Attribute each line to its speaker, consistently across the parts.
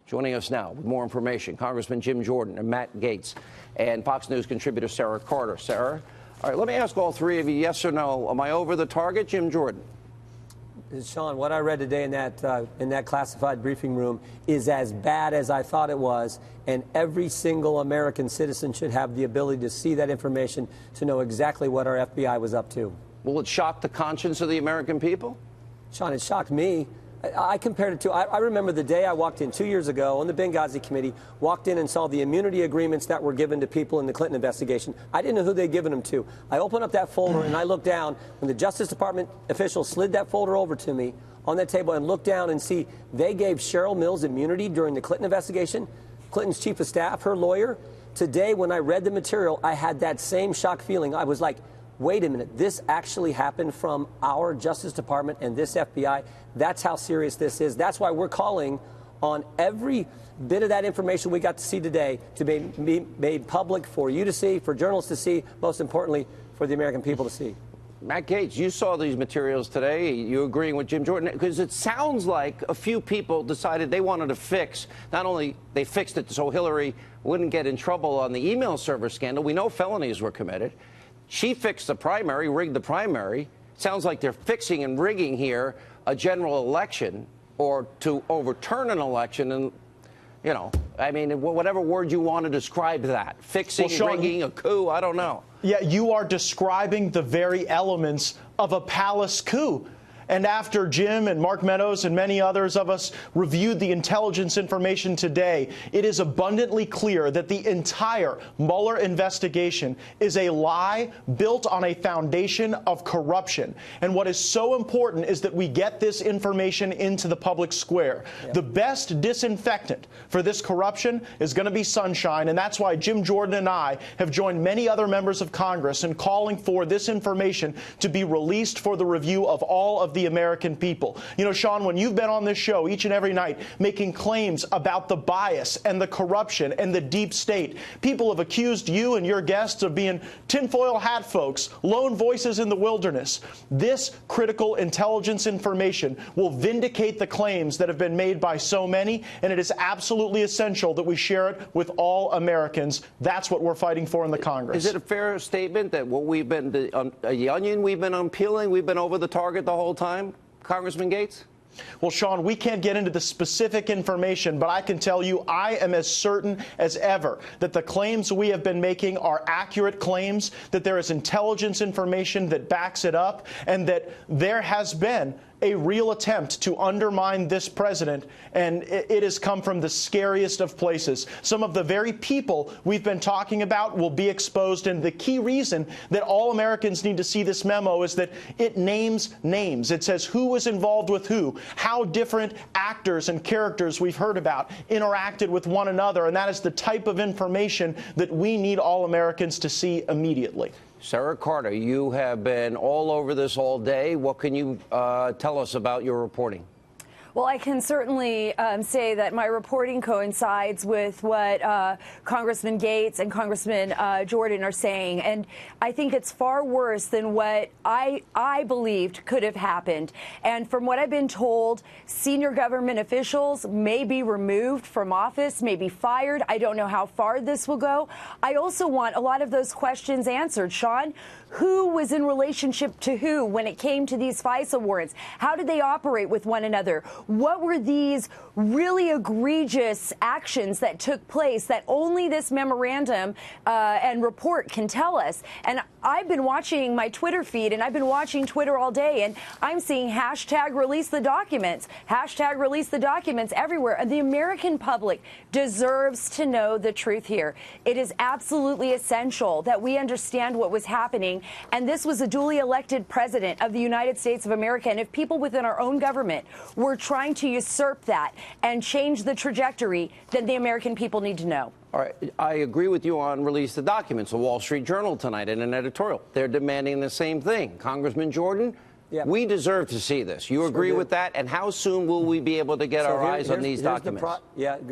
Speaker 1: Joining us now with more information, Congressman Jim Jordan and Matt Gaetz and Fox News contributor Sarah Carter. Sarah, all right, let me ask all three of you, yes or no, am I over the target? Jim Jordan.
Speaker 2: Sean, what I read today in that classified briefing room is as bad as I thought it was, and every single American citizen should have the ability to see that information to know exactly what our FBI was up to.
Speaker 1: Will it shock the conscience of the American people?
Speaker 2: Sean, it shocked me. I compared it to, I remember the day I walked in 2 years ago on the Benghazi committee, walked in and saw the immunity agreements that were given to people in the Clinton investigation. I didn't know who they'd given them to. I opened up that folder and I looked down when the Justice Department officials slid that folder over to me on that table and looked down and see they gave Cheryl Mills immunity during the Clinton investigation, Clinton's chief of staff, her lawyer. Today, when I read the material, I had that same shock feeling. I was like, wait a minute, this actually happened from our Justice Department and this FBI. That's how serious this is. That's why we're calling on every bit of that information we got to see today to be made public for you to see, for journalists to see, most importantly, for the American people to see.
Speaker 1: Matt Gaetz, you saw these materials today. You agreeing with Jim Jordan? Because it sounds like a few people decided they wanted to fix, not only they fixed it so Hillary wouldn't get in trouble on the email server scandal. We know felonies were committed. She fixed the primary, rigged the primary. Sounds like they're fixing and rigging here a general election or to overturn an election. And, you know, I mean, whatever word you want to describe that. Fixing, well, Sean, rigging, a coup, I don't know.
Speaker 3: Yeah, you are describing the very elements of a palace coup. And after Jim and Mark Meadows and many others of us reviewed the intelligence information today, it is abundantly clear that the entire Mueller investigation is a lie built on a foundation of corruption. And what is so important is that we get this information into the public square. Yeah. The best disinfectant for this corruption is going to be sunshine, and that's why Jim Jordan and I have joined many other members of Congress in calling for this information to be released for the review of all of the American people. You know, Sean, when you've been on this show each and every night making claims about the bias and the corruption and the deep state, people have accused you and your guests of being tinfoil hat folks, lone voices in the wilderness. This critical intelligence information will vindicate the claims that have been made by so many, and it is absolutely essential that we share it with all Americans. That's what we're fighting for in the Congress.
Speaker 1: Is it a fair statement that what we've been, the onion we've been unpeeling, we've been over the target the whole time? Congressman Gaetz?
Speaker 3: Well, Sean, we can't get into the specific information, but I can tell you I am as certain as ever that the claims we have been making are accurate claims, that there is intelligence information that backs it up, and that there has been a real attempt to undermine this president, and it has come from the scariest of places. Some of the very people we've been talking about will be exposed, and the key reason that all Americans need to see this memo is that it names names. It says who was involved with who, how different actors and characters we've heard about interacted with one another, and that is the type of information that we need all Americans to see immediately.
Speaker 1: Sarah Carter, you have been all over this all day. What can you tell us about your reporting?
Speaker 4: Well, I can certainly say that my reporting coincides with what Congressman Gaetz and Congressman Jordan are saying. And I think it's far worse than what I believed could have happened. And from what I've been told, senior government officials may be removed from office, may be fired. I don't know how far this will go. I also want a lot of those questions answered, Sean. Who was in relationship to who when it came to these FISA warrants? How did they operate with one another? What were these really egregious actions that took place that only this memorandum and report can tell us? And I've been watching my Twitter feed, and I've been watching Twitter all day, and I'm seeing hashtag release the documents, hashtag release the documents everywhere. And the American public deserves to know the truth here. It is absolutely essential that we understand what was happening. And this was a duly elected president of the United States of America. And if people within our own government were trying to usurp that and change the trajectory, then the American people need to know.
Speaker 1: All right. I agree with you on release the documents. The Wall Street Journal tonight in an editorial, they're demanding the same thing. Congressman Jordan,
Speaker 2: Yeah.
Speaker 1: We deserve to see this. You agree with that? And how soon will we be able to get our eyes on these documents?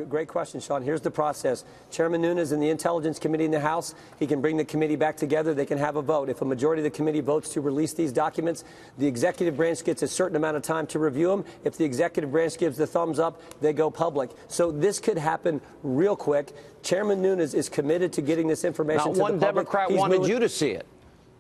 Speaker 2: Great question, Sean. Here's the process. Chairman Nunes in the Intelligence Committee in the House, he can bring the committee back together. They can have a vote. If a majority of the committee votes to release these documents, the executive branch gets a certain amount of time to review them. If the executive branch gives the thumbs up, they go public. So this could happen real quick. Chairman Nunes is committed to getting this information to the public.
Speaker 1: Not one Democrat wanted you to see it.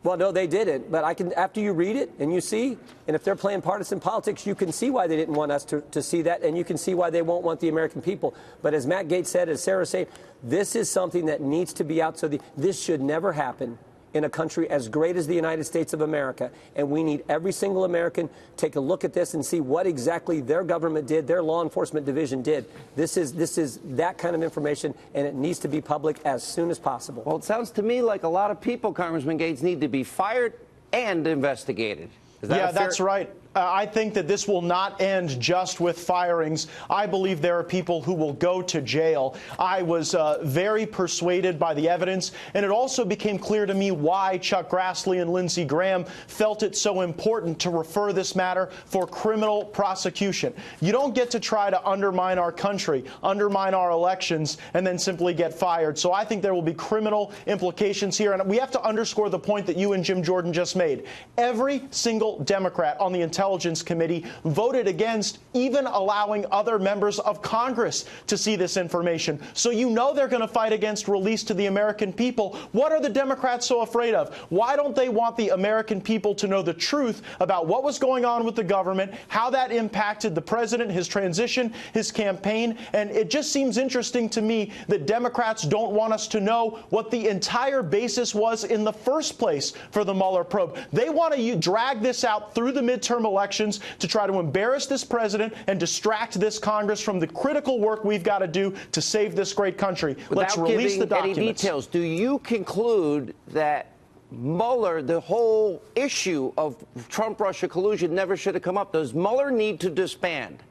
Speaker 2: Well, no, they didn't. But after you read it and you see, and if they're playing partisan politics, you can see why they didn't want us to see that, and you can see why they won't want the American people. But as Matt Gaetz said, as Sarah said, this is something that needs to be out. So this should never happen in a country as great as the United States of America. And we need every single American take a look at this and see what exactly their government did, their law enforcement division did. This is that kind of information, and it needs to be public as soon as possible.
Speaker 1: Well, it sounds to me like a lot of people, Congressman Gaetz, need to be fired and investigated.
Speaker 3: That's right. I think that this will not end just with firings. I believe there are people who will go to jail. I was very persuaded by the evidence, and it also became clear to me why Chuck Grassley and Lindsey Graham felt it so important to refer this matter for criminal prosecution. You don't get to try to undermine our country, undermine our elections, and then simply get fired. So I think there will be criminal implications here, and we have to underscore the point that you and Jim Jordan just made. Every single Democrat on the Intelligence Committee voted against even allowing other members of Congress to see this information. So you know they're going to fight against release to the American people. What are the Democrats so afraid of? Why don't they want the American people to know the truth about what was going on with the government, how that impacted the president, his transition, his campaign? And it just seems interesting to me that Democrats don't want us to know what the entire basis was in the first place for the Mueller probe. They want to drag this out through the midterm elections to try to embarrass this president and distract this Congress from the critical work we've got to do to save this great country. Let's release the documents.
Speaker 1: Any details, do you conclude that Mueller, the whole issue of Trump-Russia collusion, never should have come up? Does Mueller need to disband?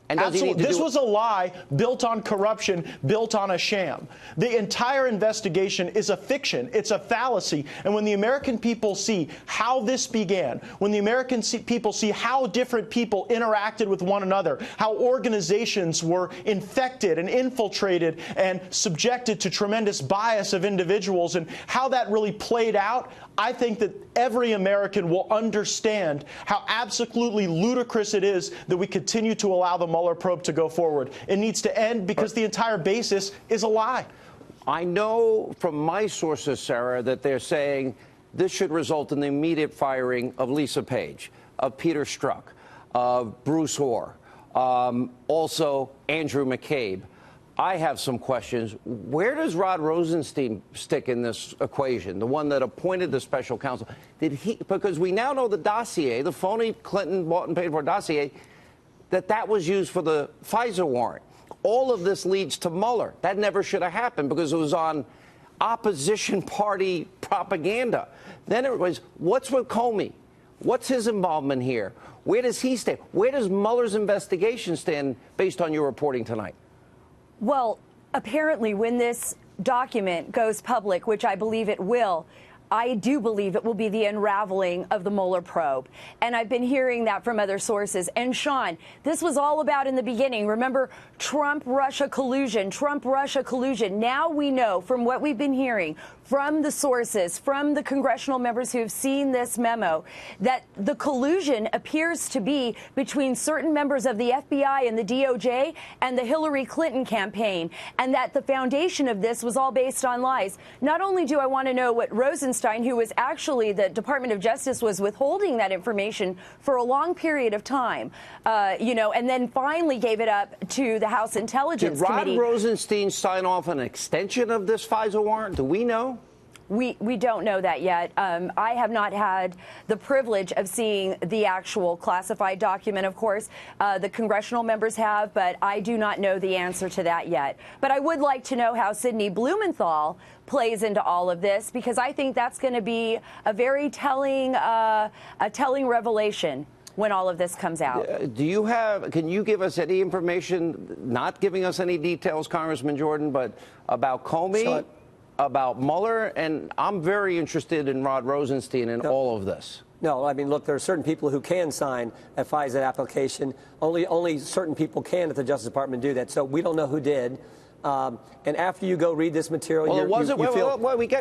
Speaker 1: And
Speaker 3: absolutely. This was a lie built on corruption, built on a sham. The entire investigation is a fiction. It's a fallacy. And when the American people see how this began, when the American people see how different people interacted with one another, how organizations were infected and infiltrated and subjected to tremendous bias of individuals, and how that really played out, I think that every American will understand how absolutely ludicrous it is that we continue to allow the Mueller probe to go forward. It needs to end because the entire basis is a lie.
Speaker 1: I know from my sources, Sarah, that they're saying this should result in the immediate firing of Lisa Page, of Peter Strzok, of Bruce Orr, also Andrew McCabe. I have some questions. Where does Rod Rosenstein stick in this equation, the one that appointed the special counsel? Did he? Because we now know the dossier, the phony Clinton bought and paid for dossier, that was used for the FISA warrant. All of this leads to Mueller. That never should have happened because it was on opposition party propaganda. Then it was, what's with Comey? What's his involvement here? Where does he stand? Where does Mueller's investigation stand based on your reporting tonight?
Speaker 4: Well, apparently when this document goes public, which I believe it will, I do believe it will be the unraveling of the Mueller probe. And I've been hearing that from other sources. And Sean, this was all about in the beginning. Remember, Trump-Russia collusion, Trump-Russia collusion. Now we know from what we've been hearing from the sources, from the congressional members who have seen this memo, that the collusion appears to be between certain members of the FBI and the DOJ and the Hillary Clinton campaign, and that the foundation of this was all based on lies. Not only do I want to know what Rosenstein, who was actually the Department of Justice, was withholding that information for a long period of time, and then finally gave it up to the House Intelligence Committee.
Speaker 1: Did Rod Rosenstein sign off an extension of this FISA warrant? Do we know?
Speaker 4: We don't know that yet. I have not had the privilege of seeing the actual classified document, of course. The congressional members have, but I do not know the answer to that yet. But I would like to know how Sidney Blumenthal plays into all of this, because I think that's going to be a very telling revelation when all of this comes out.
Speaker 1: Can you give us any information, not giving us any details, Congressman Jordan, but about Comey, about Mueller? And I'm very interested in Rod Rosenstein and all of this.
Speaker 2: No, I mean, look, there are certain people who can sign a FISA application. Only certain people can at the Justice Department do that. So we don't know who did. And after you go read this material,
Speaker 1: well, it wasn't.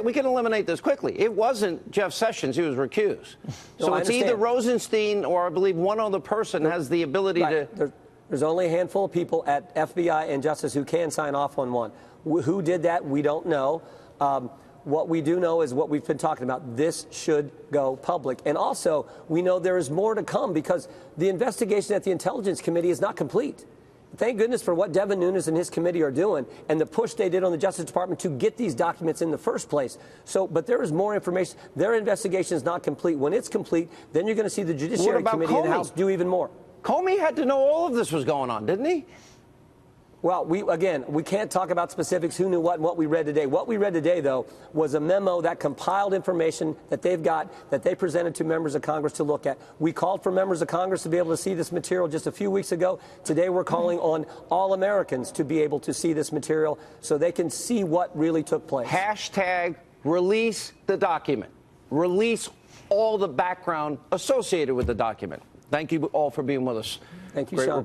Speaker 1: We can eliminate this quickly. It wasn't Jeff Sessions. He was recused. So it's either Rosenstein or I believe one other person has the ability to.
Speaker 2: There's only a handful of people at FBI and Justice who can sign off on one. Who did that? We don't know. What we do know is what we've been talking about. This should go public. And also, we know there is more to come because the investigation at the Intelligence Committee is not complete. Thank goodness for what Devin Nunes and his committee are doing and the push they did on the Justice Department to get these documents in the first place. But there is more information. Their investigation is not complete. When it's complete, then you're going to see the Judiciary Committee in the House do even more.
Speaker 1: Comey had to know all of this was going on, didn't he?
Speaker 2: Well, we can't talk about specifics, who knew what, and what we read today. What we read today, though, was a memo that compiled information that they've got, that they presented to members of Congress to look at. We called for members of Congress to be able to see this material just a few weeks ago. Today, we're calling on all Americans to be able to see this material so they can see what really took place.
Speaker 1: Hashtag release the document. Release all the background associated with the document. Thank you all for being with us.
Speaker 2: Thank you, Sean.